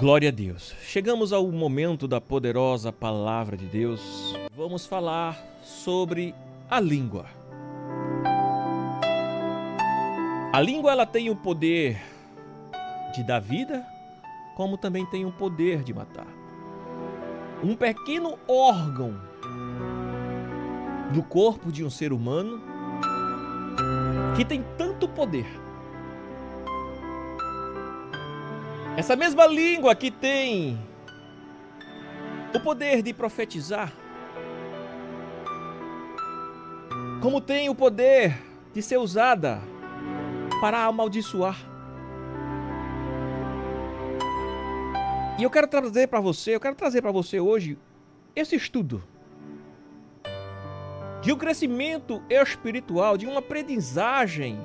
Glória a Deus. Chegamos ao momento da poderosa palavra de Deus. Vamos falar sobre a língua. A língua ela tem o poder de dar vida, como também tem o poder de matar. Um pequeno órgão do corpo de um ser humano que tem tanto poder. Essa mesma língua que tem o poder de profetizar, como tem o poder de ser usada para amaldiçoar. E eu quero trazer para você hoje esse estudo de um crescimento espiritual, de uma aprendizagem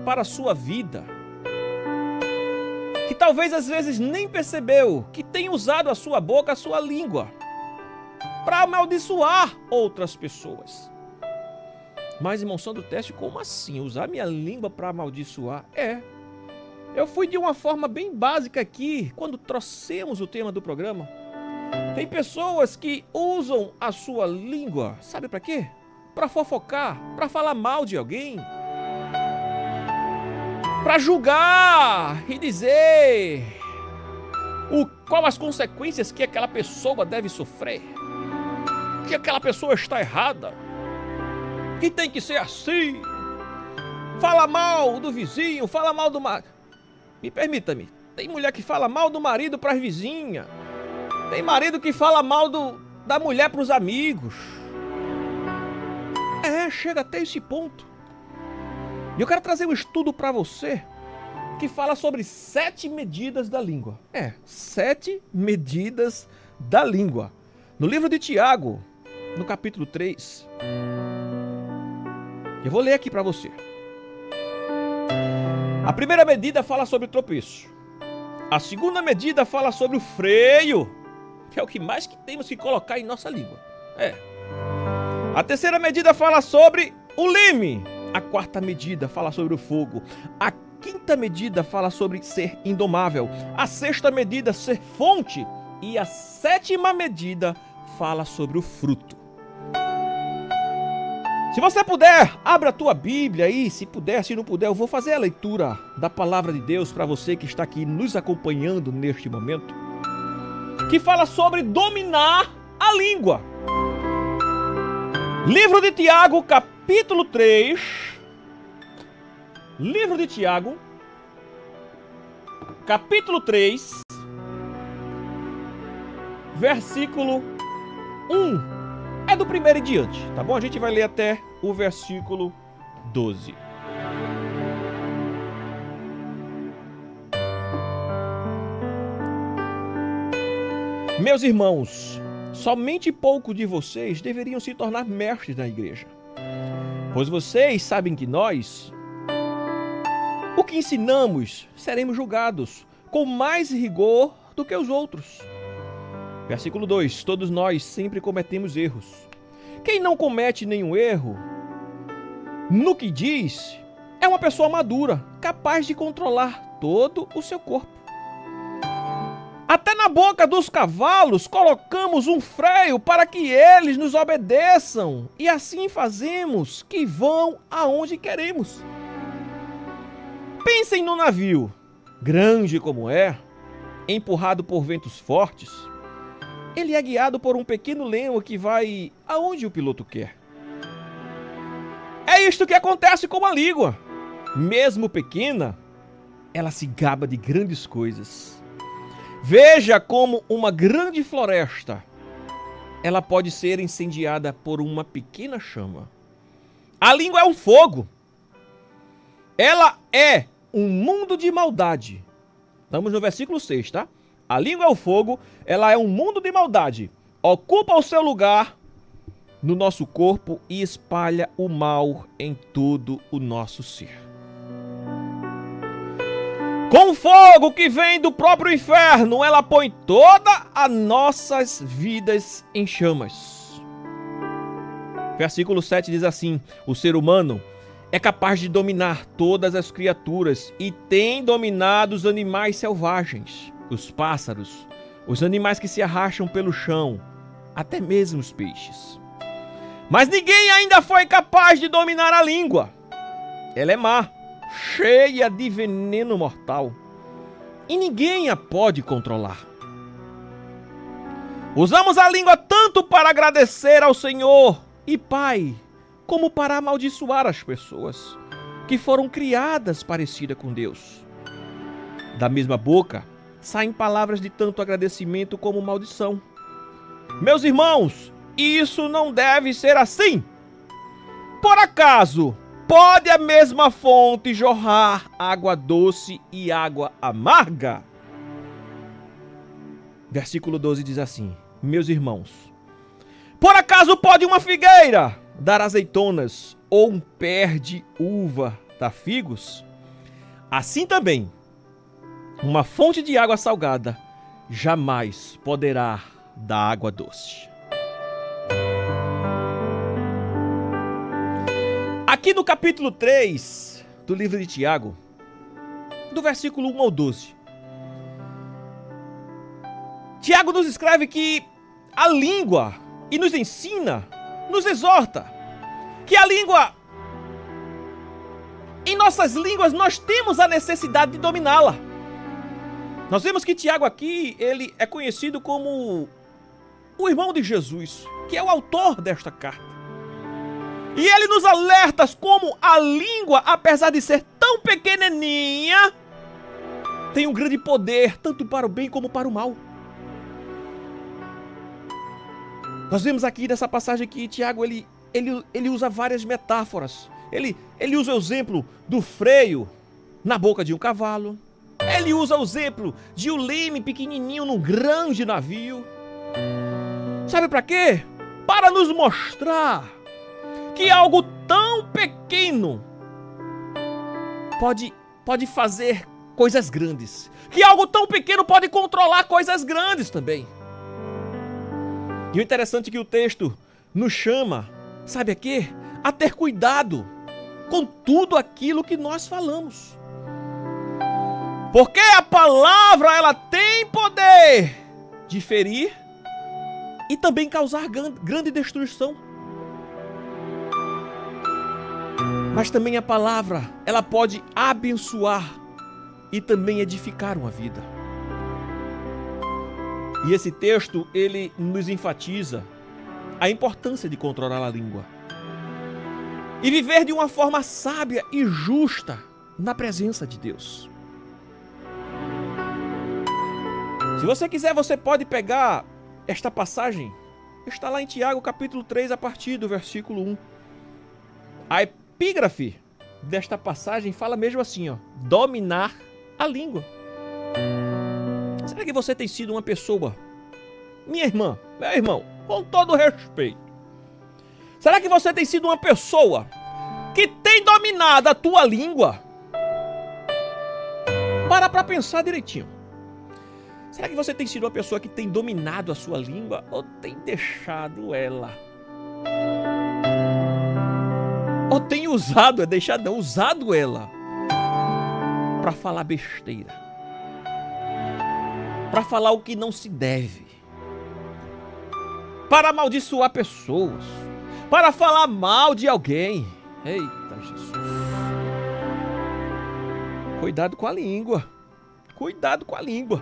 para a sua vida, que talvez às vezes nem percebeu que tem usado a sua boca, a sua língua, para amaldiçoar outras pessoas. Mas, irmão Sandro Teste, como assim? Usar minha língua para amaldiçoar? Eu fui de uma forma bem básica aqui, quando trouxemos o tema do programa. Tem pessoas que usam a sua língua, sabe para quê? Para fofocar, para falar mal de alguém, para julgar e dizer qual as consequências que aquela pessoa deve sofrer, que aquela pessoa está errada, que tem que ser assim. Fala mal do vizinho, fala mal do marido. Me permita-me, tem mulher que fala mal do marido para as vizinhas, tem marido que fala mal da mulher para os amigos. Chega até esse ponto. E eu quero trazer um estudo para você que fala sobre 7 medidas da língua. 7 medidas da língua. No livro de Tiago, no capítulo 3. Eu vou ler aqui para você. A primeira medida fala sobre o tropeço. A segunda medida fala sobre o freio, que é o que mais que temos que colocar em nossa língua. A terceira medida fala sobre o leme. A quarta medida fala sobre o fogo. A quinta medida fala sobre ser indomável. A sexta medida, ser fonte. E a sétima medida fala sobre o fruto. Se você puder, abra a tua Bíblia aí. Se puder, se não puder, eu vou fazer a leitura da palavra de Deus para você que está aqui nos acompanhando neste momento, que fala sobre dominar a língua. Livro de Tiago, capítulo 3. Livro de Tiago, capítulo 3, versículo 1. É do primeiro em diante, tá bom? A gente vai ler até o versículo 12. Meus irmãos, somente pouco de vocês deveriam se tornar mestres na igreja, pois vocês sabem que nós, o que ensinamos, seremos julgados com mais rigor do que os outros. Versículo 2. Todos nós sempre cometemos erros. Quem não comete nenhum erro no que diz é uma pessoa madura, capaz de controlar todo o seu corpo. Até na boca dos cavalos colocamos um freio para que eles nos obedeçam, e assim fazemos que vão aonde queremos. Pensem no navio, grande como é, empurrado por ventos fortes. Ele é guiado por um pequeno leme que vai aonde o piloto quer. É isto que acontece com a língua. Mesmo pequena, ela se gaba de grandes coisas. Veja como uma grande floresta, ela pode ser incendiada por uma pequena chama. A língua é um fogo. Ela é um mundo de maldade. Estamos no versículo 6, tá? A língua é o fogo, ela é um mundo de maldade. Ocupa o seu lugar no nosso corpo e espalha o mal em todo o nosso ser. Com fogo que vem do próprio inferno, ela põe todas as nossas vidas em chamas. Versículo 7 diz assim: o ser humano é capaz de dominar todas as criaturas e tem dominado os animais selvagens. os pássaros, os animais que se arrastam pelo chão, até mesmo os peixes. Mas ninguém ainda foi capaz de dominar a língua. Ela é má, cheia de veneno mortal, e ninguém a pode controlar. Usamos a língua tanto para agradecer ao Senhor e Pai, como para amaldiçoar as pessoas que foram criadas parecidas com Deus. Da mesma boca saem palavras de tanto agradecimento como maldição. Meus irmãos, isso não deve ser assim. Por acaso, pode a mesma fonte jorrar água doce e água amarga? Versículo 12 diz assim: meus irmãos, por acaso pode uma figueira dar azeitonas ou um pé de uva dar figos? Assim também, uma fonte de água salgada jamais poderá dar água doce. Aqui no capítulo 3 do livro de Tiago, do versículo 1 ao 12, Tiago nos escreve que a língua, e nos ensina, nos exorta, que a língua, em nossas línguas nós temos a necessidade de dominá-la. Nós vemos que Tiago aqui, ele é conhecido como o irmão de Jesus, que é o autor desta carta. E ele nos alerta como a língua, apesar de ser tão pequenininha, tem um grande poder, tanto para o bem como para o mal. Nós vemos aqui nessa passagem que Tiago, ele usa várias metáforas. Ele usa o exemplo do freio na boca de um cavalo. Ele usa o exemplo de um leme pequenininho num grande navio. Sabe para quê? Para nos mostrar que algo tão pequeno pode fazer coisas grandes. Que algo tão pequeno pode controlar coisas grandes também. E o interessante é que o texto nos chama, sabe a quê? A ter cuidado com tudo aquilo que nós falamos. Porque a palavra, ela tem poder de ferir e também causar grande destruição. Mas também a palavra, ela pode abençoar e também edificar uma vida. E esse texto, ele nos enfatiza a importância de controlar a língua e viver de uma forma sábia e justa na presença de Deus. Se você quiser, você pode pegar esta passagem, está lá em Tiago capítulo 3, a partir do versículo 1. A epígrafe desta passagem fala mesmo assim, dominar a língua. Será que você tem sido uma pessoa, minha irmã, meu irmão, com todo respeito, será que você tem sido uma pessoa que tem dominado a tua língua? Para pensar direitinho. Será que você tem sido uma pessoa que tem dominado a sua língua ou tem deixado ela? Ou tem usado ela para falar besteira? Para falar o que não se deve, para amaldiçoar pessoas, para falar mal de alguém. Eita Jesus! Cuidado com a língua. Cuidado com a língua.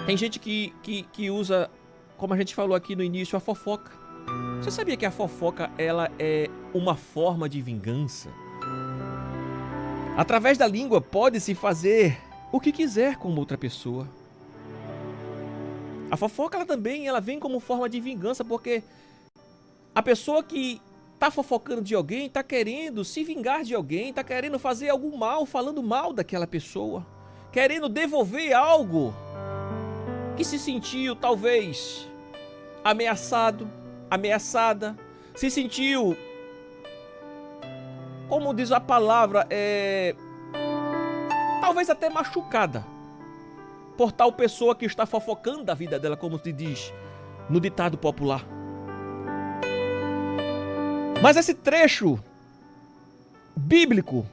Tem gente que usa, como a gente falou aqui no início, a fofoca. Você sabia que a fofoca, ela é uma forma de vingança? Através da língua pode-se fazer o que quiser com outra pessoa. A fofoca, ela vem como forma de vingança, porque a pessoa que está fofocando de alguém, está querendo se vingar de alguém, está querendo fazer algum mal, falando mal daquela pessoa, querendo devolver algo que se sentiu talvez ameaçado, ameaçada, se sentiu, como diz a palavra, talvez até machucada por tal pessoa que está fofocando da vida dela, como se diz no ditado popular. Mas esse trecho bíblico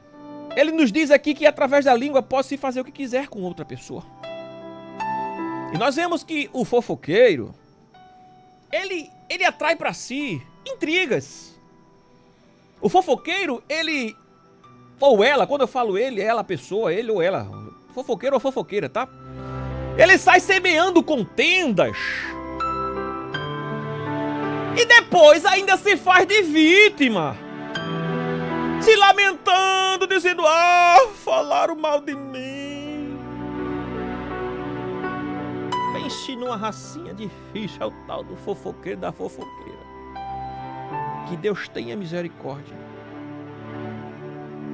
ele nos diz aqui que através da língua pode-se fazer o que quiser com outra pessoa. E nós vemos que o fofoqueiro, ele atrai para si intrigas. O fofoqueiro, ele, ou ela, quando eu falo ele, ela, a pessoa, ele ou ela, fofoqueiro ou fofoqueira, tá? Ele sai semeando contendas. E depois ainda se faz de vítima. Se lamentando, dizendo, falaram mal de mim. Pense numa racinha difícil, é o tal do fofoqueiro da fofoqueira. Que Deus tenha misericórdia.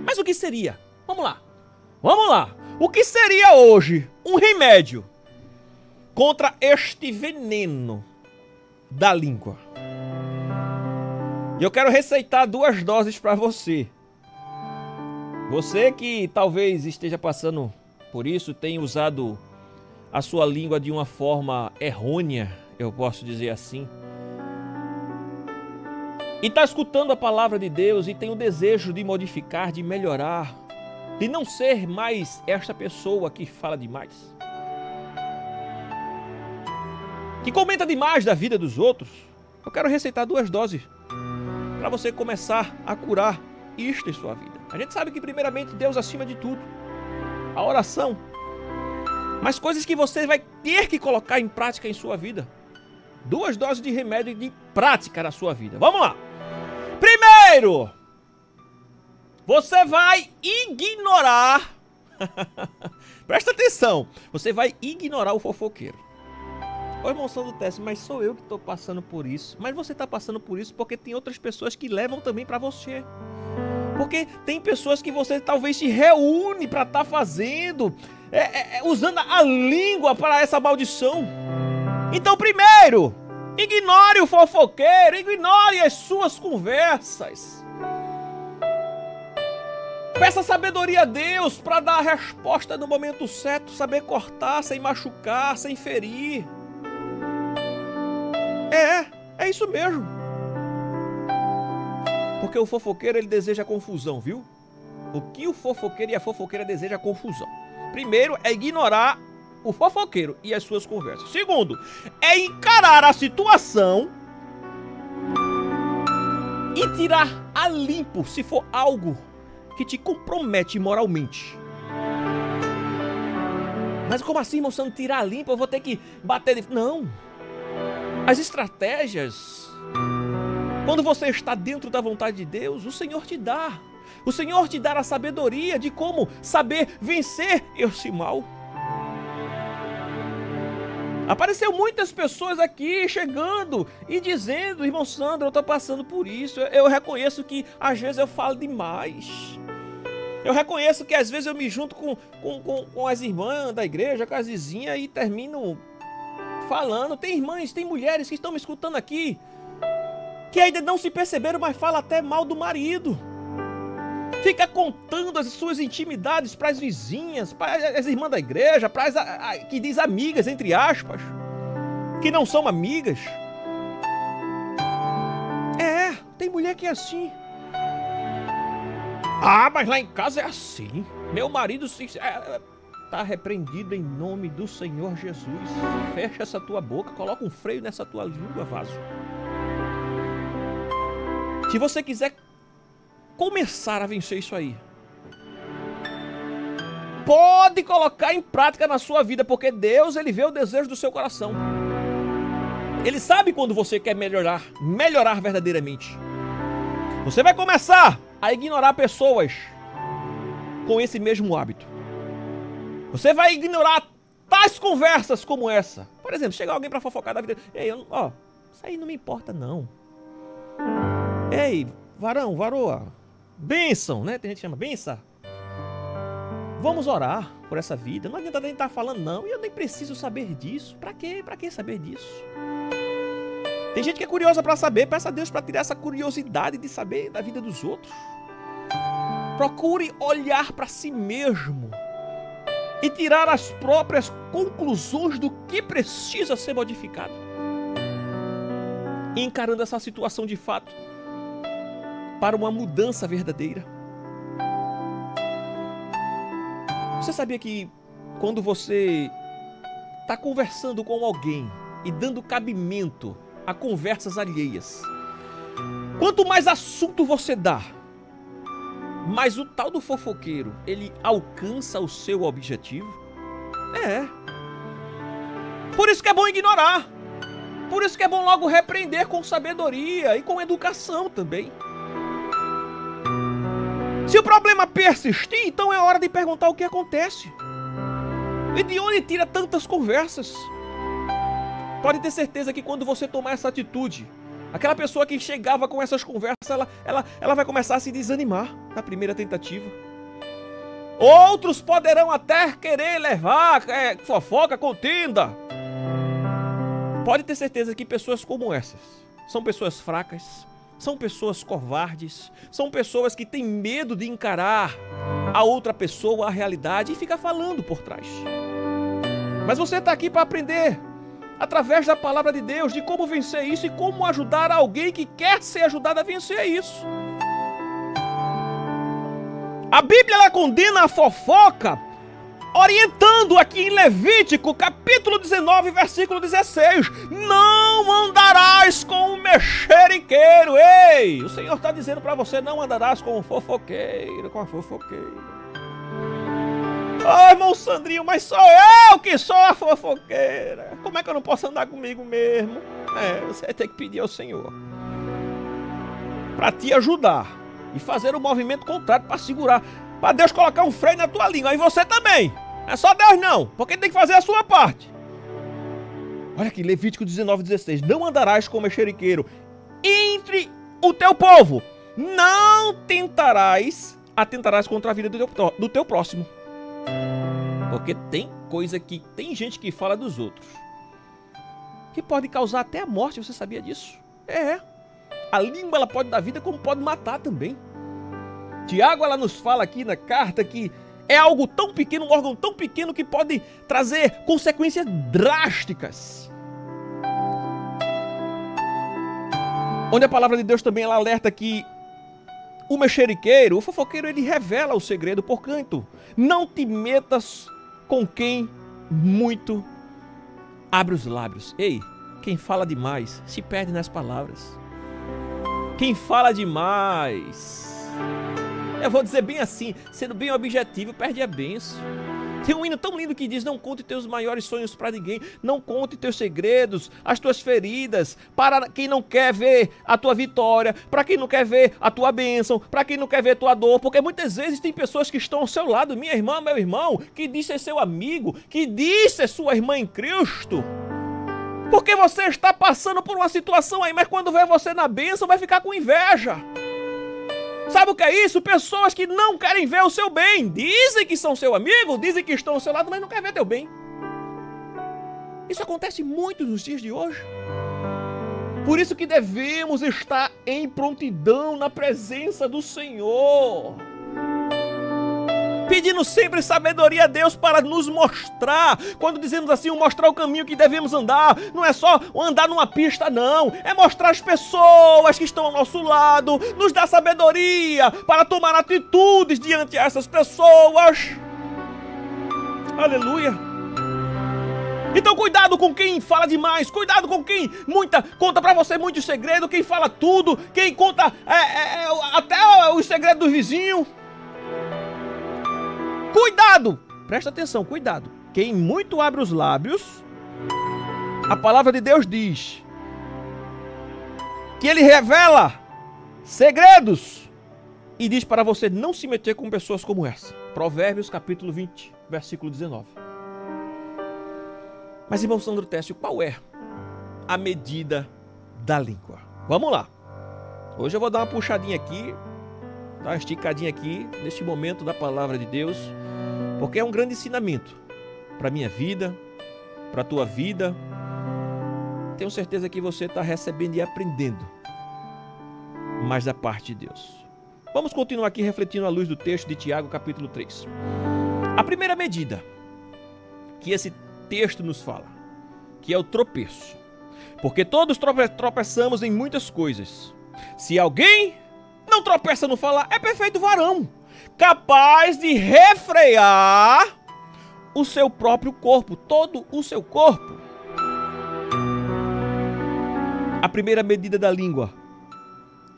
Mas o que seria? Vamos lá. O que seria hoje um remédio contra este veneno da língua? E eu quero receitar 2 doses para você. Você que talvez esteja passando por isso, tenha usado a sua língua de uma forma errônea, eu posso dizer assim. E está escutando a palavra de Deus e tem o desejo de modificar, de melhorar, de não ser mais esta pessoa que fala demais, que comenta demais da vida dos outros. Eu quero receitar 2 doses para você começar a curar isto em sua vida. A gente sabe que primeiramente Deus acima de tudo, a oração, mas coisas que você vai ter que colocar em prática em sua vida. 2 doses de remédio de prática na sua vida. Vamos lá. Primeiro, você vai ignorar, presta atenção, você vai ignorar o fofoqueiro. Ô irmão Sandro Teste, mas sou eu que estou passando por isso. Mas você está passando por isso porque tem outras pessoas que levam também para você. Porque tem pessoas que você talvez se reúne para estar fazendo, usando a língua para essa maldição. Então primeiro, ignore o fofoqueiro, ignore as suas conversas. Peça sabedoria a Deus para dar a resposta no momento certo, saber cortar sem machucar, sem ferir. É isso mesmo. Porque o fofoqueiro, ele deseja confusão, viu? O que o fofoqueiro e a fofoqueira desejam é confusão. Primeiro é ignorar o fofoqueiro e as suas conversas. Segundo, é encarar a situação e tirar a limpo se for algo que te compromete moralmente. Mas como assim, irmão Sandro, tirar a limpo? Eu vou ter que bater de... Não. As estratégias, quando você está dentro da vontade de Deus, o Senhor te dá. O Senhor te dá a sabedoria de como saber vencer esse mal. Apareceu muitas pessoas aqui chegando e dizendo, irmão Sandro, eu estou passando por isso. Eu reconheço que às vezes eu falo demais. Eu reconheço que às vezes eu me junto com as irmãs da igreja, com as vizinhas e termino falando. Tem irmãs, tem mulheres que estão me escutando aqui, que ainda não se perceberam, mas fala até mal do marido. Fica contando as suas intimidades para as vizinhas, para as irmãs da igreja, para as que diz amigas, entre aspas, que não são amigas. Tem mulher que é assim. Mas lá em casa é assim. Meu marido está repreendido em nome do Senhor Jesus. Fecha essa tua boca, coloca um freio nessa tua língua, vaso. Se você quiser começar a vencer isso aí, pode colocar em prática na sua vida, porque Deus, ele vê o desejo do seu coração. Ele sabe quando você quer melhorar verdadeiramente. Você vai começar a ignorar pessoas com esse mesmo hábito. Você vai ignorar tais conversas como essa. Por exemplo, chegar alguém para fofocar da vida. Isso aí não me importa não. Ei, varão, varoa, bênção, né? Tem gente que chama bênção. Vamos orar por essa vida. Não adianta nem estar falando não. E eu nem preciso saber disso. Pra quê? Pra que saber disso? Tem gente que é curiosa para saber. Peça a Deus para tirar essa curiosidade de saber da vida dos outros. Procure olhar para si mesmo e tirar as próprias conclusões do que precisa ser modificado. E encarando essa situação de fato para uma mudança verdadeira. Você sabia que quando você está conversando com alguém e dando cabimento a conversas alheias, quanto mais assunto você dá, mais o tal do fofoqueiro, ele alcança o seu objetivo? Por isso que é bom ignorar. Por isso que é bom logo repreender com sabedoria e com educação também. Se o problema persistir, então é hora de perguntar o que acontece. E de onde tira tantas conversas? Pode ter certeza que quando você tomar essa atitude, aquela pessoa que chegava com essas conversas, ela vai começar a se desanimar na primeira tentativa. Outros poderão até querer levar fofoca, contenda. Pode ter certeza que pessoas como essas são pessoas fracas, são pessoas covardes, são pessoas que têm medo de encarar a outra pessoa, a realidade, e fica falando por trás. Mas você está aqui para aprender, através da palavra de Deus, de como vencer isso e como ajudar alguém que quer ser ajudado a vencer isso. A Bíblia ela condena a fofoca, orientando aqui em Levítico, capítulo 19, versículo 16. Não andarás com o mexeriqueiro. Ei, o Senhor está dizendo para você, não andarás com o fofoqueiro, com a fofoqueira. Ai, irmão Sandrinho, mas sou eu que sou a fofoqueira. Como é que eu não posso andar comigo mesmo? Você vai ter que pedir ao Senhor para te ajudar e fazer o movimento contrário para segurar, para Deus colocar um freio na tua língua. E você também. Não é só Deus não, porque tem que fazer a sua parte. Olha aqui, Levítico 19, 16. Não andarás com o mexeriqueiro entre o teu povo. Não atentarás contra a vida do teu próximo. Porque tem gente que fala dos outros, que pode causar até a morte, você sabia disso? A língua ela pode dar vida como pode matar também. Tiago ela nos fala aqui na carta que é algo tão pequeno, um órgão tão pequeno que pode trazer consequências drásticas. Onde a palavra de Deus também ela alerta que o mexeriqueiro, o fofoqueiro, ele revela o segredo. Portanto, não te metas com quem muito abre os lábios. Ei, quem fala demais se perde nas palavras. Quem fala demais, eu vou dizer bem assim, sendo bem objetivo, perde a bênção. Tem um hino tão lindo que diz: não conte teus maiores sonhos para ninguém, não conte teus segredos, as tuas feridas, para quem não quer ver a tua vitória, para quem não quer ver a tua bênção, para quem não quer ver a tua dor, porque muitas vezes tem pessoas que estão ao seu lado, minha irmã, meu irmão, que diz ser seu amigo, que diz ser sua irmã em Cristo, porque você está passando por uma situação aí, mas quando vê você na bênção vai ficar com inveja. Sabe o que é isso? Pessoas que não querem ver o seu bem. Dizem que são seu amigo, dizem que estão ao seu lado, mas não querem ver teu bem. Isso acontece muito nos dias de hoje. Por isso que devemos estar em prontidão na presença do Senhor, pedindo sempre sabedoria a Deus para nos mostrar. Quando dizemos assim, mostrar o caminho que devemos andar, não é só andar numa pista não, é mostrar as pessoas que estão ao nosso lado, nos dar sabedoria para tomar atitudes diante dessas pessoas. Aleluia. Então cuidado com quem fala demais, cuidado com quem conta pra você muito segredo, quem fala tudo, quem conta até os segredos do vizinho. Cuidado! Presta atenção, cuidado. Quem muito abre os lábios, a palavra de Deus diz que ele revela segredos e diz para você não se meter com pessoas como essa. Provérbios capítulo 20, versículo 19. Mas, irmão Sandro Técio, qual é a medida da língua? Vamos lá. Hoje eu vou dar uma puxadinha aqui, dar uma esticadinha aqui, neste momento da palavra de Deus, porque é um grande ensinamento para a minha vida, para a tua vida. Tenho certeza que você está recebendo e aprendendo mais da parte de Deus. Vamos continuar aqui refletindo à luz do texto de Tiago, capítulo 3. A primeira medida que esse texto nos fala, que é o tropeço. Porque todos tropeçamos em muitas coisas. Se alguém não tropeça no falar, é perfeito varão, capaz de refrear o seu próprio corpo, todo o seu corpo. A primeira medida da língua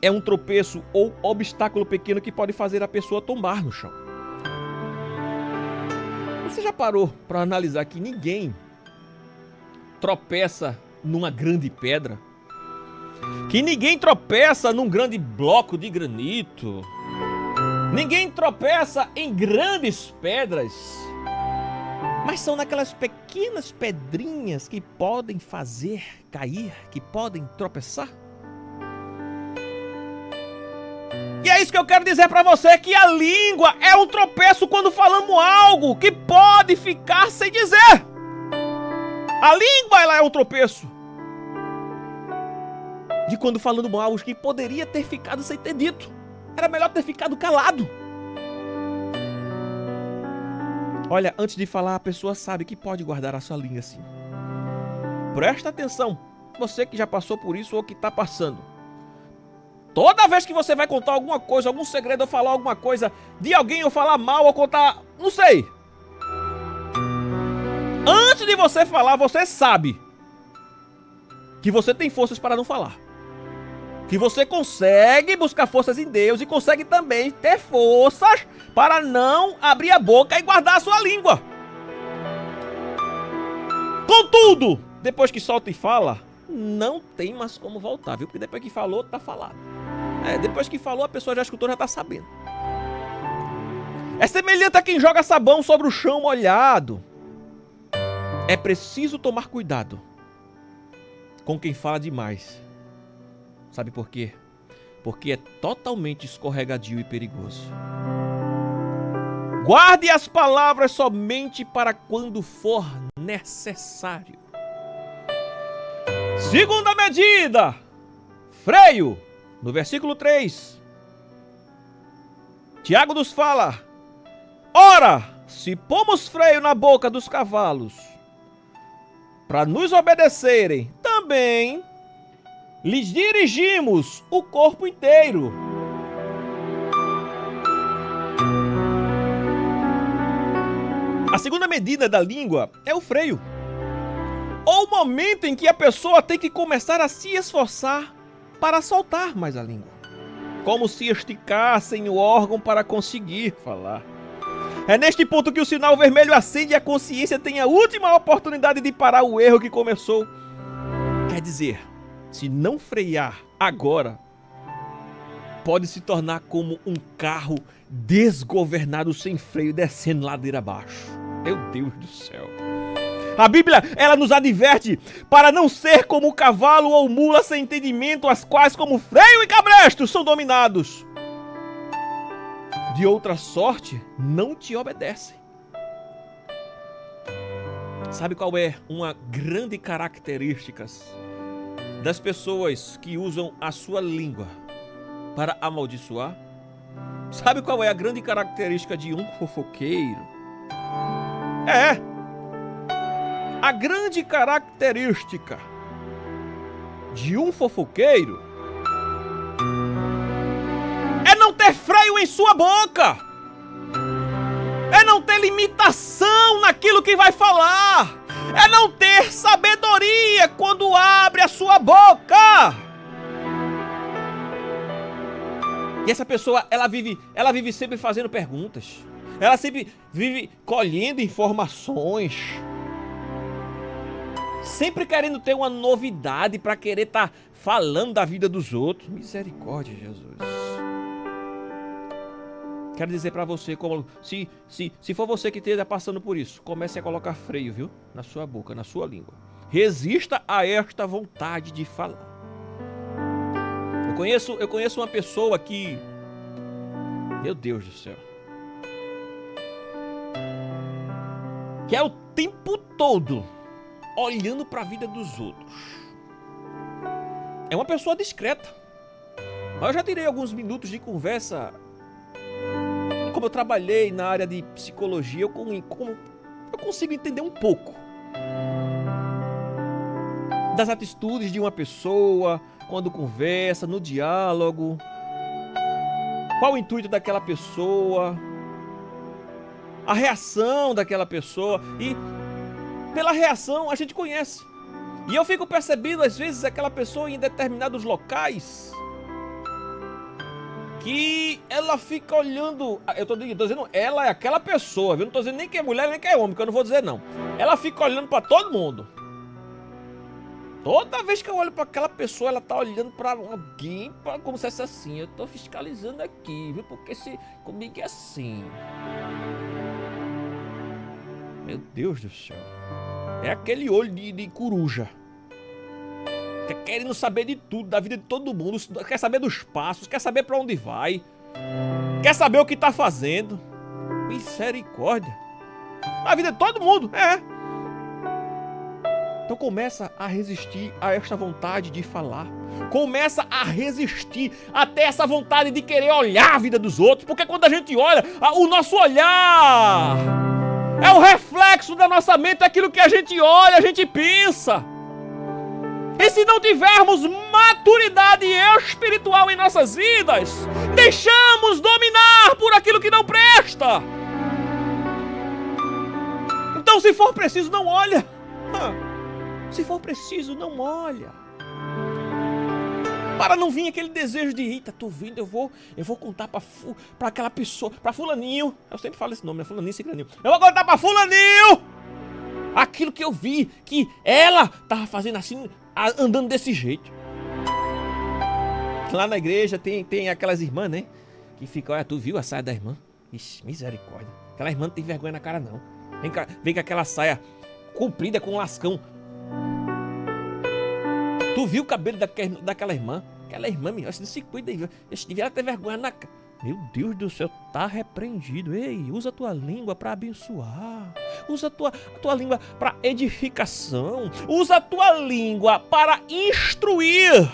é um tropeço ou obstáculo pequeno que pode fazer a pessoa tombar no chão. Você já parou para analisar que ninguém tropeça numa grande pedra? Que ninguém tropeça num grande bloco de granito? Ninguém tropeça em grandes pedras? Mas são naquelas pequenas pedrinhas que podem fazer cair, que podem tropeçar. E é isso que eu quero dizer para você, que a língua é um tropeço quando falamos algo que pode ficar sem dizer. A língua, ela é um tropeço de quando falamos algo que poderia ter ficado sem ter dito. Era melhor ter ficado calado. Olha, antes de falar, a pessoa sabe que pode guardar a sua língua assim. Presta atenção, você que já passou por isso ou que está passando. Toda vez que você vai contar alguma coisa, algum segredo, ou falar alguma coisa de alguém, ou falar mal, ou contar, não sei. Antes de você falar, você sabe que você tem forças para não falar. Que você consegue buscar forças em Deus e consegue também ter forças para não abrir a boca e guardar a sua língua. Contudo, depois que solta e fala, não tem mais como voltar, viu? Porque depois que falou, tá falado. Depois que falou, a pessoa já escutou, já tá sabendo. É semelhante a quem joga sabão sobre o chão molhado. É preciso tomar cuidado com quem fala demais. Sabe por quê? Porque é totalmente escorregadio e perigoso. Guarde as palavras somente para quando for necessário. Segunda medida, freio. No versículo 3, Tiago nos fala: ora, se pomos freio na boca dos cavalos para nos obedecerem, também lhes dirigimos o corpo inteiro. A segunda medida da língua é o freio, ou o momento em que a pessoa tem que começar a se esforçar para soltar mais a língua, como se esticassem o órgão para conseguir falar. É neste ponto que o sinal vermelho acende e a consciência tem a última oportunidade de parar o erro que começou. Quer dizer, se não frear agora, pode se tornar como um carro desgovernado sem freio descendo ladeira abaixo. Meu Deus do céu. A Bíblia, ela nos adverte para não ser como o cavalo ou mula sem entendimento, as quais como freio e cabresto são dominados. De outra sorte, não te obedecem. Sabe qual é uma grande característica das pessoas que usam a sua língua para amaldiçoar? Sabe qual é a grande característica de um fofoqueiro? A grande característica de um fofoqueiro é não ter freio em sua boca. É não ter limitação naquilo que vai falar. É não ter sabedoria quando abre a sua boca. E essa pessoa, ela vive sempre fazendo perguntas. Ela sempre vive colhendo informações. Sempre querendo ter uma novidade para querer estar falando da vida dos outros. Misericórdia, Jesus. Quero dizer para você, como se for você que esteja passando por isso, comece a colocar freio, viu? Na sua boca, na sua língua. Resista a esta vontade de falar. Eu conheço uma pessoa que, meu Deus do céu, que é o tempo todo olhando para a vida dos outros. É uma pessoa discreta. Mas eu já tirei alguns minutos de conversa. E como eu trabalhei na área de psicologia, eu consigo entender um pouco das atitudes de uma pessoa quando conversa, no diálogo. Qual o intuito daquela pessoa? a reação daquela pessoa. E pela reação a gente conhece. E eu fico percebendo às vezes aquela pessoa em determinados locais que ela fica olhando. Eu tô dizendo, ela é aquela pessoa, viu? Não tô dizendo nem que é mulher, nem que é homem, que eu não vou dizer não. Ela fica olhando pra todo mundo. Toda vez que eu olho pra aquela pessoa, ela tá olhando pra alguém, como se fosse assim, eu tô fiscalizando aqui, viu? Porque se comigo é assim. Meu Deus do céu. É aquele olho de coruja. Que querendo saber de tudo, da vida de todo mundo, quer saber dos passos, quer saber pra onde vai, quer saber o que tá fazendo. Misericórdia. A vida de todo mundo, é. Então começa a resistir a esta vontade de falar. Começa a resistir até essa vontade de querer olhar a vida dos outros. Porque quando a gente olha, o nosso olhar é o reflexo da nossa mente, aquilo que a gente olha, a gente pensa. E se não tivermos maturidade espiritual em nossas vidas, deixamos dominar por aquilo que não presta. Então, se for preciso, não olha. Se for preciso, não olha. Para não vir aquele desejo de, eita, tô vendo, eu vou contar pra aquela pessoa, pra fulaninho. Eu sempre falo esse nome, né? Fulaninho, ciclaninho. Eu vou contar pra fulaninho aquilo que eu vi, que ela tava fazendo assim, andando desse jeito. Lá na igreja tem aquelas irmãs, né? Que ficam, olha, tu viu a saia da irmã? Ixi, misericórdia. Aquela irmã não tem vergonha na cara, não. Vem com aquela saia comprida com um lascão. Tu viu o cabelo daquela irmã? Aquela irmã, meu, se cuida aí. Devia ter vergonha na cara. Meu Deus do céu, tá repreendido. Ei, usa a tua língua para abençoar. Usa a tua língua para edificação. Usa a tua língua para instruir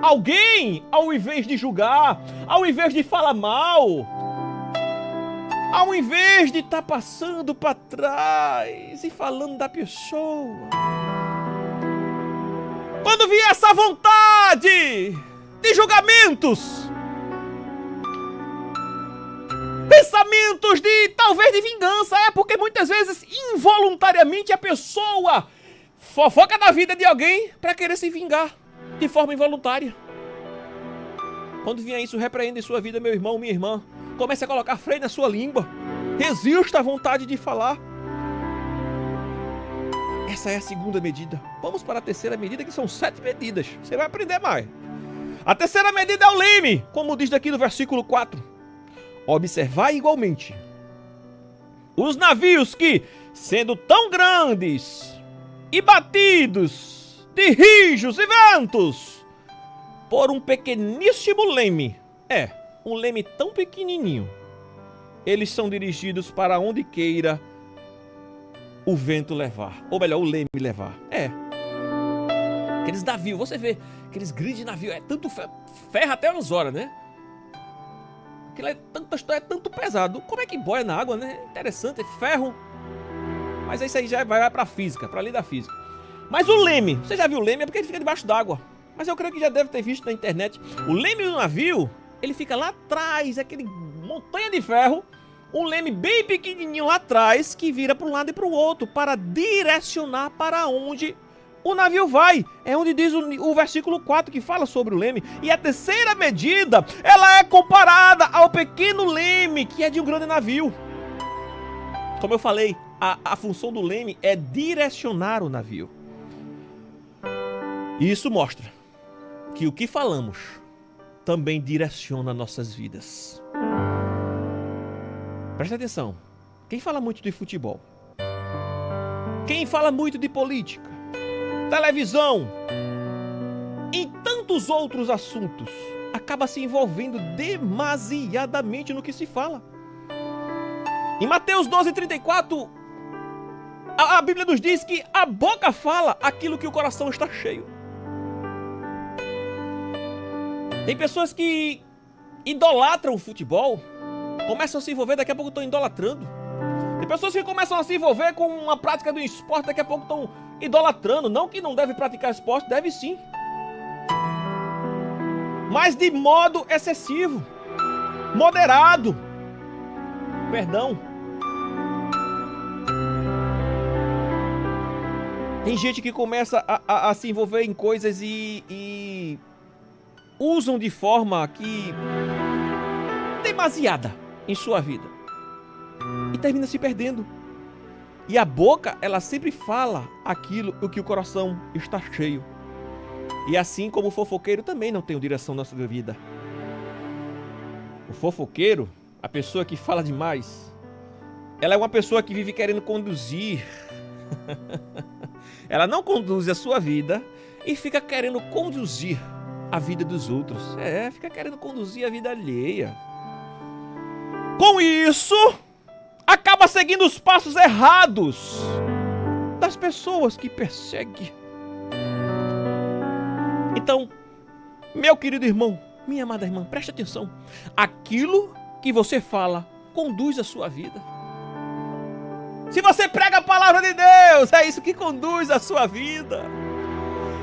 alguém, ao invés de julgar, ao invés de falar mal, ao invés de estar passando para trás e falando da pessoa. Quando vier essa vontade de julgamentos, pensamentos de talvez de vingança, porque muitas vezes involuntariamente a pessoa fofoca da vida de alguém para querer se vingar de forma involuntária. Quando vier isso, repreenda em sua vida, meu irmão, minha irmã. Comece a colocar freio na sua língua. Resista à vontade de falar. Essa é a segunda medida. Vamos para a terceira medida, que são 7 medidas. Você vai aprender mais. A terceira medida é o leme, como diz aqui no versículo 4. Observai igualmente os navios que, sendo tão grandes e batidos de rijos e ventos, por um pequeníssimo leme, um leme tão pequenininho, eles são dirigidos para onde queira o vento levar, ou melhor, o leme levar. Aqueles navios, você vê, aqueles grandes navios, tanto ferro até umas horas, né? Aquilo é tanto pesado. Como é que boia na água, né? Interessante, é ferro. Mas isso aí já vai pra física, pra além da física. Mas o leme, você já viu o leme? É porque ele fica debaixo d'água. Mas eu creio que já deve ter visto na internet. O leme do navio, ele fica lá atrás, aquele montanha de ferro. Um leme bem pequenininho lá atrás, que vira para um lado e para o outro, para direcionar para onde o navio vai. É onde diz o versículo 4 que fala sobre o leme. E a terceira medida, ela é comparada ao pequeno leme, que é de um grande navio. Como eu falei, a função do leme é direcionar o navio. E isso mostra que o que falamos também direciona nossas vidas. Presta atenção. Quem fala muito de futebol? Quem fala muito de política? Televisão? Em tantos outros assuntos, acaba se envolvendo demasiadamente no que se fala. Em Mateus 12:34, a Bíblia nos diz que a boca fala aquilo que o coração está cheio. Tem pessoas que idolatram o futebol, começam a se envolver, daqui a pouco estão idolatrando. Tem pessoas que começam a se envolver com uma prática do esporte, daqui a pouco estão idolatrando. Não que não deve praticar esporte, deve sim. Mas de modo excessivo, moderado. perdão. Tem gente que começa a se envolver em coisas e usam de forma que demasiada em sua vida e termina se perdendo. E a boca, ela sempre fala aquilo o que o coração está cheio. E assim como o fofoqueiro também não tem direção na sua vida. O fofoqueiro, a pessoa que fala demais, ela é uma pessoa que vive querendo conduzir. Ela não conduz a sua vida e fica querendo conduzir a vida dos outros. Fica querendo conduzir a vida alheia. Com isso, acaba seguindo os passos errados das pessoas que persegue. Então, meu querido irmão, minha amada irmã, preste atenção. Aquilo que você fala conduz a sua vida. Se você prega a palavra de Deus, é isso que conduz a sua vida.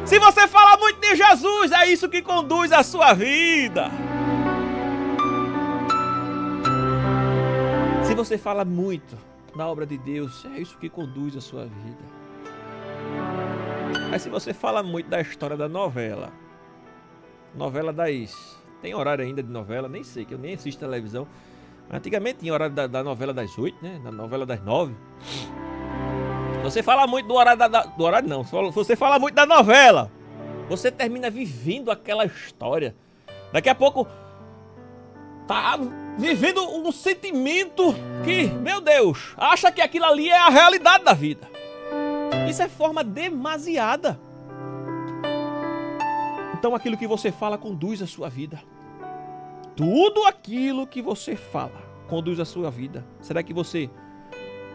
Se você fala muito de Jesus, é isso que conduz a sua vida. Se você fala muito da obra de Deus, é isso que conduz a sua vida. Mas se você fala muito da história da novela Tem horário ainda de novela, nem sei, que eu nem assisto televisão. Antigamente tinha horário da novela das 8, né? Da novela das 9. Você fala muito do horário do horário não. Você fala muito da novela. Você termina vivendo aquela história. Daqui a pouco tá vivendo um sentimento que, meu Deus, acha que aquilo ali é a realidade da vida. Isso é forma demasiada. Então aquilo que você fala conduz a sua vida. Tudo aquilo que você fala conduz a sua vida. Será que você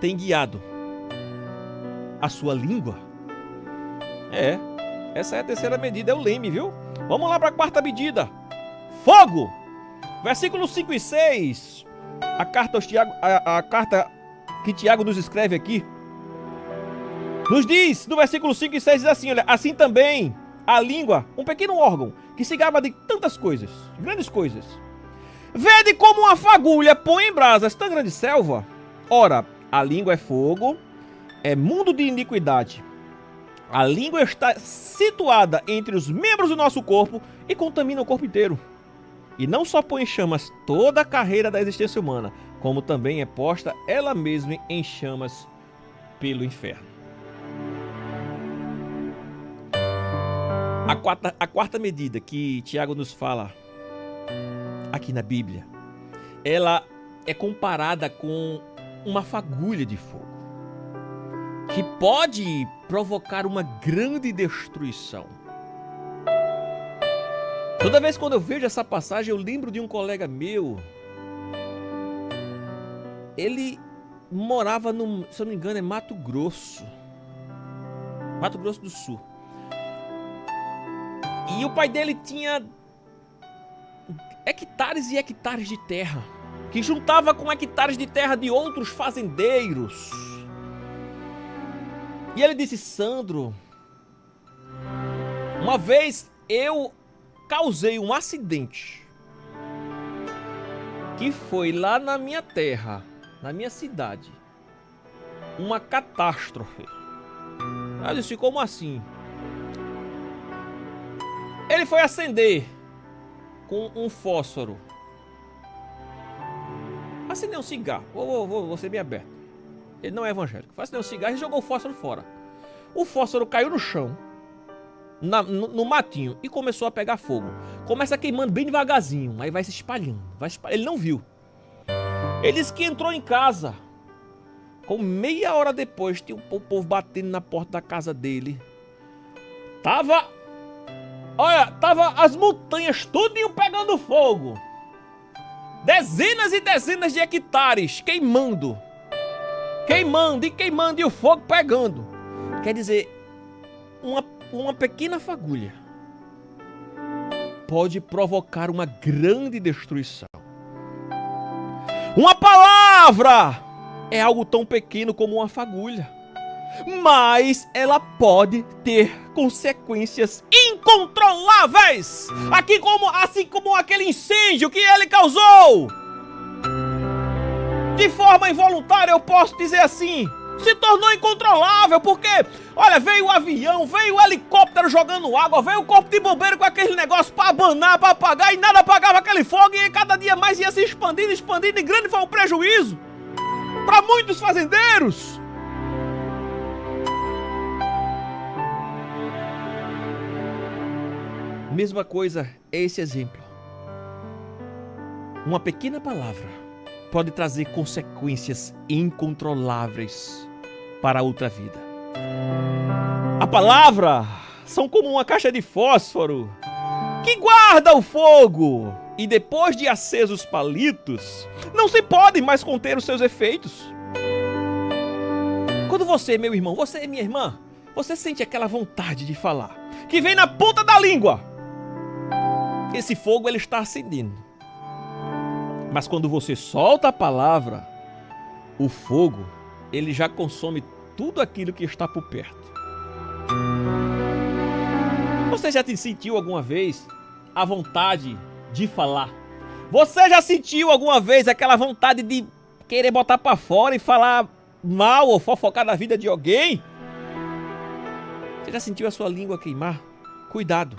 tem guiado a sua língua? Essa é a terceira medida, é o leme, viu? Vamos lá para a quarta medida. Fogo! Versículos 5 e 6. A carta que Tiago nos escreve aqui nos diz, no versículo 5 e 6, diz assim, olha, assim também a língua, um pequeno órgão que se gaba de tantas coisas, grandes coisas. Vede como uma fagulha põe em brasas tão grande selva. Ora, a língua é fogo, é mundo de iniquidade. A língua está situada entre os membros do nosso corpo e contamina o corpo inteiro. E não só põe em chamas toda a carreira da existência humana, como também é posta ela mesma em chamas pelo inferno. A quarta medida que Tiago nos fala aqui na Bíblia, ela é comparada com uma fagulha de fogo, que pode provocar uma grande destruição. Toda vez quando eu vejo essa passagem, eu lembro de um colega meu. Ele morava no, se eu não me engano, é Mato Grosso do Sul. E o pai dele tinha hectares e hectares de terra, que juntava com hectares de terra de outros fazendeiros. E ele disse: Sandro, uma vez eu causei um acidente que foi lá na minha terra, na minha cidade, uma catástrofe. Eu disse: como assim? Ele foi acender com um fósforo. Acendeu um cigarro. Vou ser bem aberto. Ele não é evangélico. Foi acender um cigarro e jogou o fósforo fora. O fósforo caiu no chão, no matinho, e começou a pegar fogo. Começa queimando bem devagarzinho, aí vai se espalhando. Ele não viu. Ele disse que entrou em casa. Com meia hora depois, tinha o povo batendo na porta da casa dele. Tava as montanhas tudinho pegando fogo. Dezenas e dezenas de hectares queimando. E o fogo pegando. Quer dizer, uma pequena fagulha pode provocar uma grande destruição. Uma palavra é algo tão pequeno como uma fagulha, mas ela pode ter consequências incontroláveis, assim como aquele incêndio que ele causou. De forma involuntária, eu posso dizer assim, se tornou incontrolável, porque, olha, veio o avião, veio o helicóptero jogando água, veio o corpo de bombeiro com aquele negócio pra abanar, pra apagar, e nada apagava aquele fogo, e cada dia mais ia se expandindo, e grande foi um prejuízo para muitos fazendeiros. Mesma coisa é esse exemplo. Uma pequena palavra pode trazer consequências incontroláveis para a outra vida. A palavra são como uma caixa de fósforo que guarda o fogo e depois de acesos os palitos, não se pode mais conter os seus efeitos. Quando você, meu irmão, você, minha irmã, você sente aquela vontade de falar, que vem na ponta da língua, esse fogo ele está acendendo. Mas quando você solta a palavra, o fogo, ele já consome tudo aquilo que está por perto. Você já te sentiu alguma vez a vontade de falar? Você já sentiu alguma vez aquela vontade de querer botar pra fora e falar mal ou fofocar da vida de alguém? Você já sentiu a sua língua queimar? Cuidado.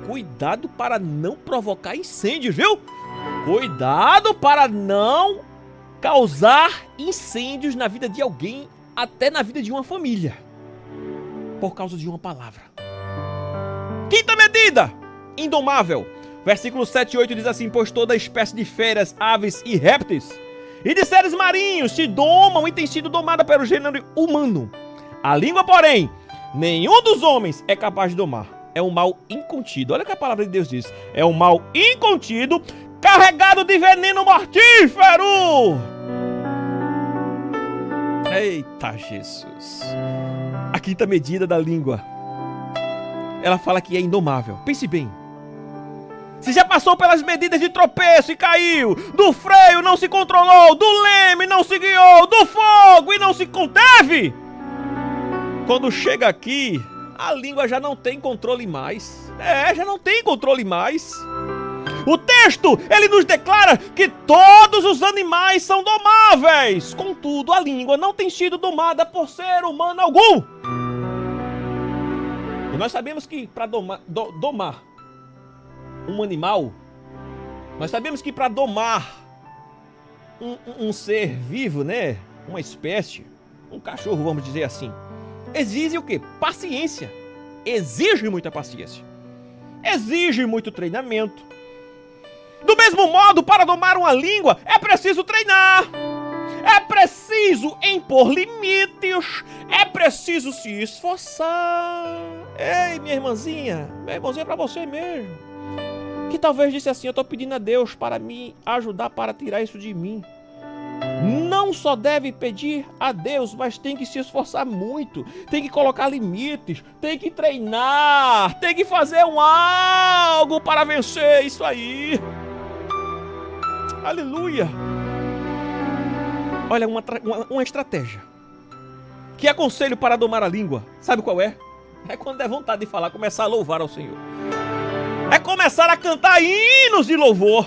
Cuidado para não provocar incêndios, viu? Cuidado para não causar incêndios na vida de alguém, até na vida de uma família, por causa de uma palavra. Quinta medida, indomável. Versículo 7 e 8 diz assim: pois toda espécie de feras, aves e répteis e de seres marinhos se domam e tem sido domada pelo gênero humano. A língua, porém, nenhum dos homens é capaz de domar. É um mal incontido. Olha o que a palavra de Deus diz. É um mal incontido, carregado de veneno mortífero. Eita Jesus. A quinta medida da língua, ela fala que é indomável. Pense bem. Se já passou pelas medidas de tropeço e caiu, do freio não se controlou, do leme não se guiou, do fogo e não se conteve, quando chega aqui, a língua já não tem controle mais. Já não tem controle mais. O texto, ele nos declara que todos os animais são domáveis. Contudo, a língua não tem sido domada por ser humano algum. E nós sabemos que para domar um animal, nós sabemos que para domar um ser vivo, né? Uma espécie, um cachorro, vamos dizer assim, exige o quê? Paciência. Exige muita paciência. Exige muito treinamento. Do mesmo modo, para domar uma língua, é preciso treinar. É preciso impor limites. É preciso se esforçar. Ei, minha irmãzinha, meu irmãozinho, é para você mesmo, que talvez disse assim: eu estou pedindo a Deus para me ajudar, para tirar isso de mim. Não só deve pedir a Deus, mas tem que se esforçar muito, tem que colocar limites, tem que treinar, tem que fazer algo para vencer isso aí. Aleluia! Olha, uma estratégia que aconselho para domar a língua, sabe qual é? É quando der vontade de falar, começar a louvar ao Senhor. É começar a cantar hinos de louvor,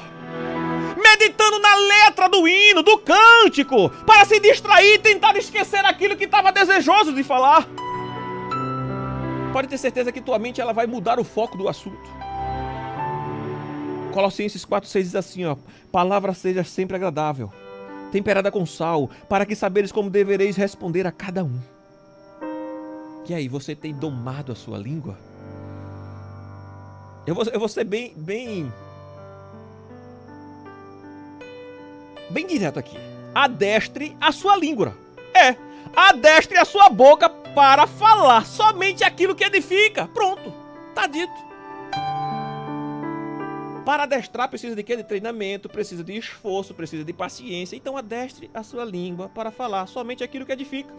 meditando na letra do hino, do cântico, para se distrair e tentar esquecer aquilo que estava desejoso de falar. Pode ter certeza que tua mente ela vai mudar o foco do assunto. Colossenses 4,6 diz assim, ó: palavra seja sempre agradável, temperada com sal, para que saberes como devereis responder a cada um. E aí, você tem domado a sua língua? Eu vou ser bem direto aqui. Adestre a sua língua. Adestre a sua boca para falar somente aquilo que edifica. Pronto, tá dito. Para adestrar precisa de quê? De treinamento, precisa de esforço, precisa de paciência. Então adestre a sua língua para falar somente aquilo que edifica.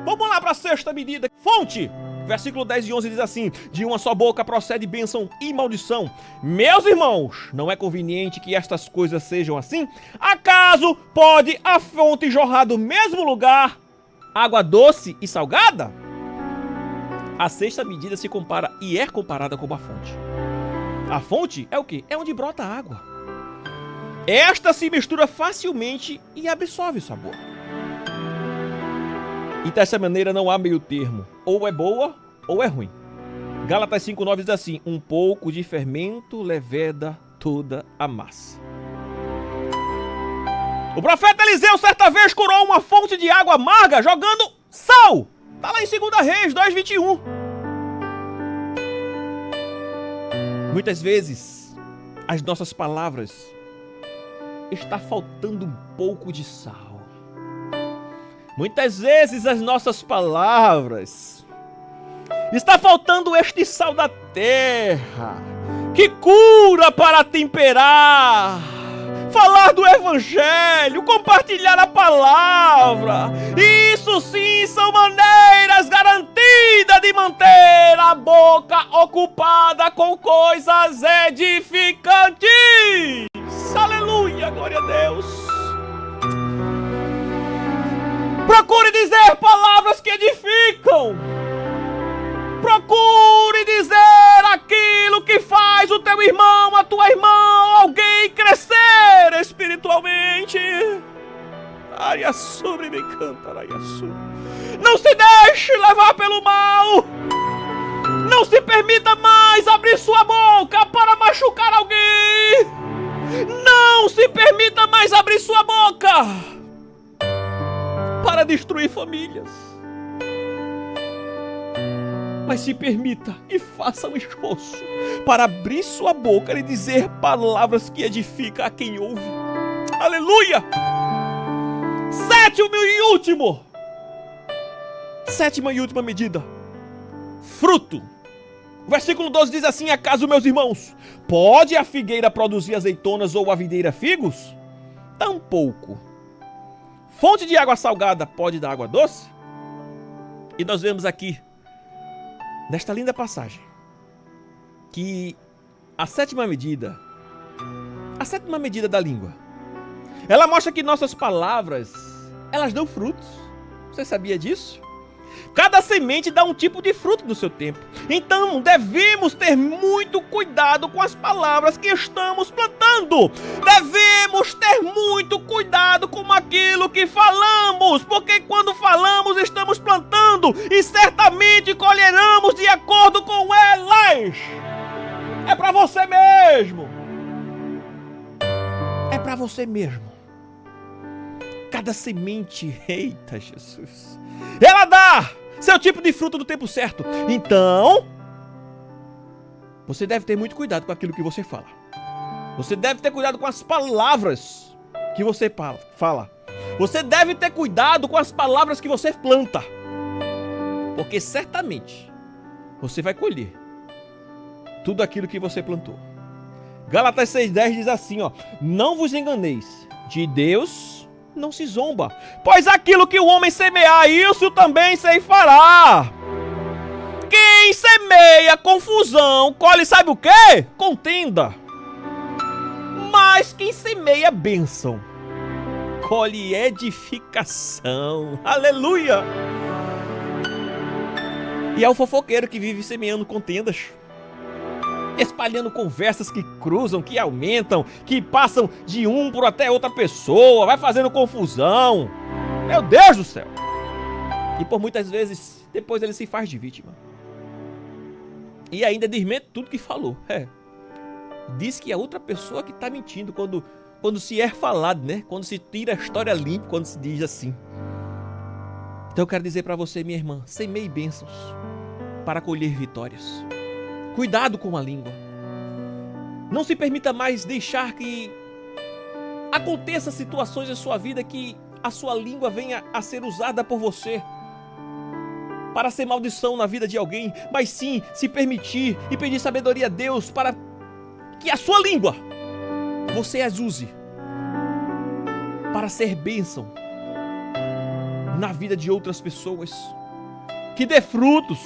Vamos lá para a sexta medida. Fonte. Versículo 10 e 11 diz assim: de uma só boca procede bênção e maldição. Meus irmãos, não é conveniente que estas coisas sejam assim? Acaso pode a fonte jorrar do mesmo lugar água doce e salgada? A sexta medida se compara e é comparada com a fonte. A fonte é o quê? É onde brota a água. Esta se mistura facilmente e absorve o sabor. E dessa maneira não há meio termo. Ou é boa ou é ruim. Gálatas 5:9 diz assim: um pouco de fermento leveda toda a massa. O profeta Eliseu certa vez curou uma fonte de água amarga jogando sal. Está lá em 2 Reis 2:21. Muitas vezes, as nossas palavras está faltando um pouco de sal. Muitas vezes, as nossas palavras está faltando este sal da terra, que cura para temperar. Falar do evangelho, compartilhar a palavra. Isso sim são maneiras garantidas de manter a boca ocupada com coisas edificantes. Aleluia, glória a Deus. Procure dizer palavras que edificam. Procure dizer aquilo que faz o teu irmão, a tua irmã, alguém crescer espiritualmente. Não se deixe levar pelo mal. Não se permita mais abrir sua boca para machucar alguém. Não se permita mais abrir sua boca para destruir famílias. Mas se permita e faça um esforço para abrir sua boca e dizer palavras que edificam a quem ouve. Aleluia! Sétima e última medida. Fruto. O versículo 12 diz assim: acaso, meus irmãos, pode a figueira produzir azeitonas ou a videira figos? Tampouco. Fonte de água salgada pode dar água doce? E nós vemos aqui, nesta linda passagem, que a sétima medida da língua, ela mostra que nossas palavras, elas dão frutos. Você sabia disso? Cada semente dá um tipo de fruto no seu tempo. Então devemos ter muito cuidado com as palavras que estamos plantando. Devemos ter muito cuidado com aquilo que falamos, porque quando falamos estamos plantando e certamente colheremos de acordo com elas. É para você mesmo. É para você mesmo. Cada semente, eita Jesus, ela dá seu tipo de fruto no tempo certo. Então, você deve ter muito cuidado com aquilo que você fala. Você deve ter cuidado com as palavras que você fala. Você deve ter cuidado com as palavras que você planta. Porque certamente você vai colher tudo aquilo que você plantou. Gálatas 6:10 diz assim, ó: não vos enganeis, de Deus não se zomba, pois aquilo que o homem semear, isso também ceifará. Quem semeia confusão, colhe sabe o quê? Contenda. Mas quem semeia bênção, colhe edificação. Aleluia! E é o fofoqueiro que vive semeando contendas, espalhando conversas que cruzam, que aumentam, que passam de um por até outra pessoa, vai fazendo confusão. Meu Deus do céu! E por muitas vezes, depois ele se faz de vítima. E ainda desmente tudo que falou. Diz que é outra pessoa que está mentindo quando se é falado, né? Quando se tira a história limpa, quando se diz assim. Então eu quero dizer para você, minha irmã, semeie bênçãos para colher vitórias. Cuidado com a língua. Não se permita mais deixar que aconteça situações em sua vida que a sua língua venha a ser usada por você para ser maldição na vida de alguém, mas sim se permitir e pedir sabedoria a Deus para que a sua língua você as use para ser bênção na vida de outras pessoas, que dê frutos.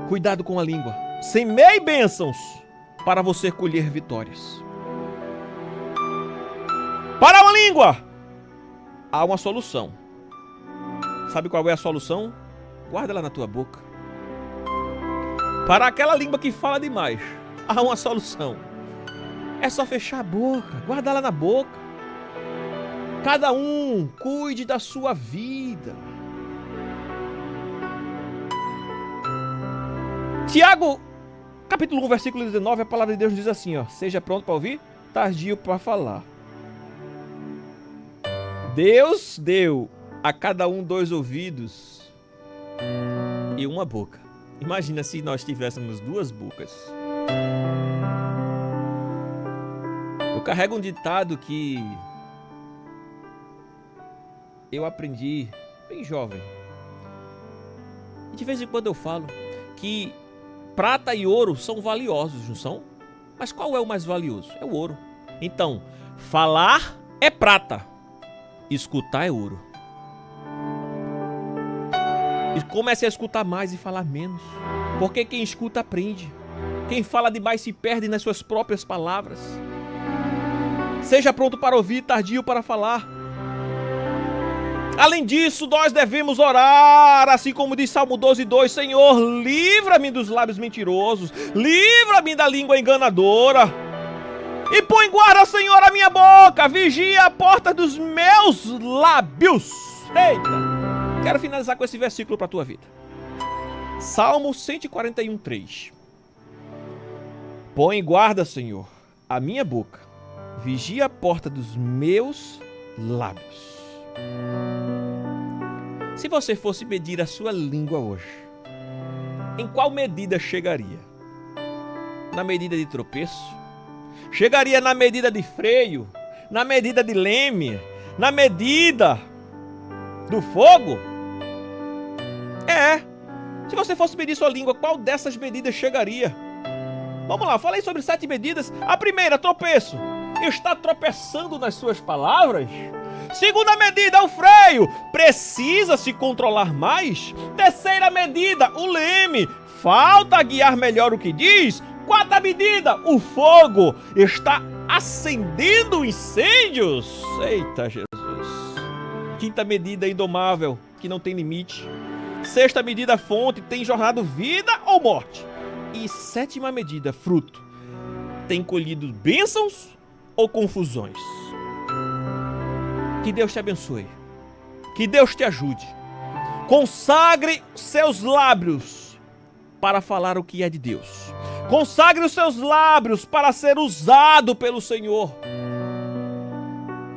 Cuidado com a língua. Semeie bênçãos para você colher vitórias. Para uma língua, há uma solução. Sabe qual é a solução? Guarda ela na tua boca. Para aquela língua que fala demais, há uma solução. É só fechar a boca, guardar ela na boca. Cada um cuide da sua vida. Tiago, capítulo 1, versículo 19, a palavra de Deus diz assim, ó: seja pronto para ouvir, tardio para falar. Deus deu a cada um 2 ouvidos e uma boca. Imagina se nós tivéssemos 2 bocas. Eu carrego um ditado que eu aprendi bem jovem. E de vez em quando eu falo que prata e ouro são valiosos, não são? Mas qual é o mais valioso? É o ouro. Então, falar é prata, escutar é ouro. E comece a escutar mais e falar menos. Porque quem escuta aprende. Quem fala demais se perde nas suas próprias palavras. Seja pronto para ouvir, tardio para falar. Além disso, nós devemos orar, assim como diz Salmo 12:2, Senhor, livra-me dos lábios mentirosos, livra-me da língua enganadora. E põe guarda, Senhor, a minha boca, vigia a porta dos meus lábios. Eita! Quero finalizar com esse versículo para a tua vida. Salmo 141:3. Põe guarda, Senhor, a minha boca, vigia a porta dos meus lábios. Se você fosse medir a sua língua hoje, em qual medida chegaria? Na medida de tropeço? Chegaria na medida de freio? Na medida de leme? Na medida do fogo? Se você fosse medir sua língua, qual dessas medidas chegaria? Vamos lá, falei sobre 7 medidas. A primeira, tropeço. Está tropeçando nas suas palavras? Segunda medida, o freio. Precisa se controlar mais? Terceira medida, o leme. Falta guiar melhor o que diz? Quarta medida, o fogo. Está acendendo incêndios? Eita Jesus. Quinta medida, indomável, que não tem limite. Sexta medida, fonte, tem jornado vida ou morte? E sétima medida, fruto, tem colhido bênçãos ou confusões? Que Deus te abençoe. Que Deus te ajude. Consagre seus lábios para falar o que é de Deus. Consagre os seus lábios para ser usado pelo Senhor.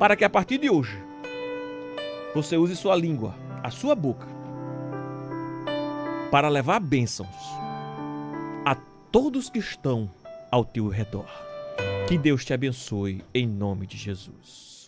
Para que a partir de hoje, você use sua língua, a sua boca, para levar bênçãos a todos que estão ao teu redor. Que Deus te abençoe em nome de Jesus.